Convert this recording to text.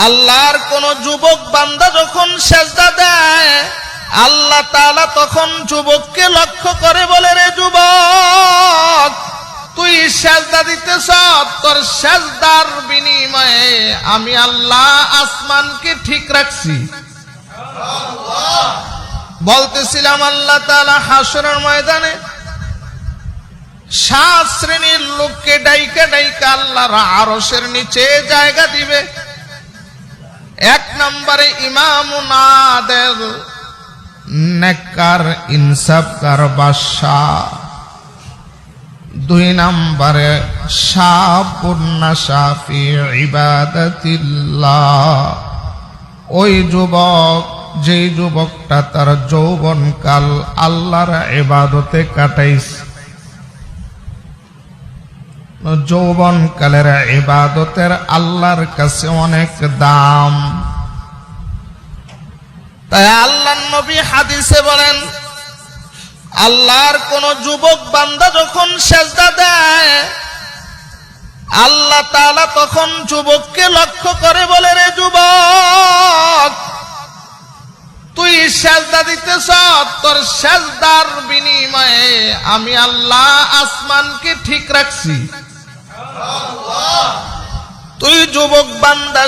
আল্লাহর কোন যুবক বান্দা যখন সেজদা দেয় আল্লাহ তাআলা তখন যুবককে লক্ষ্য করে বলে, রে যুবক, তুই সেজদা দিতেছ, তোর সেজদার বিনিময়ে আমি আল্লাহ আসমানকে ঠিক রাখছি। বলতেছিলাম আল্লাহ তাআলা হাসরের ময়দানে 7 শ্রেণীর লোককে ডাইকা ডাইকা আল্লাহর আরশের নিচে জায়গা দিবে। 1 নম্বরে ইমামুন আদিল, নেককার ইনসাফকার বাদশা। 2 নম্বরে শাবুন নাশা ফি ইবাদাতিল্লাহ, ওই যুবক যেই যুবকটা তার যৌবনকাল আল্লাহর ইবাদতে কাটাইছে। যৌবনকালের ইবাদতের আল্লাহর কাছে অনেক দাম। তাই আল্লাহর নবী হাদিসে বলেন, আল্লাহর কোন যুবক বান্দা যখন সেজদা দেয় আল্লাহ তাআলা তখন যুবককে লক্ষ্য করে বলে, রে যুবক, তুই সেজদা দিতেছ, তোর সেজদার বিনিময়ে আমি আল্লাহ আসমানকে ঠিক রাখছি। তুই যুবক বান্দা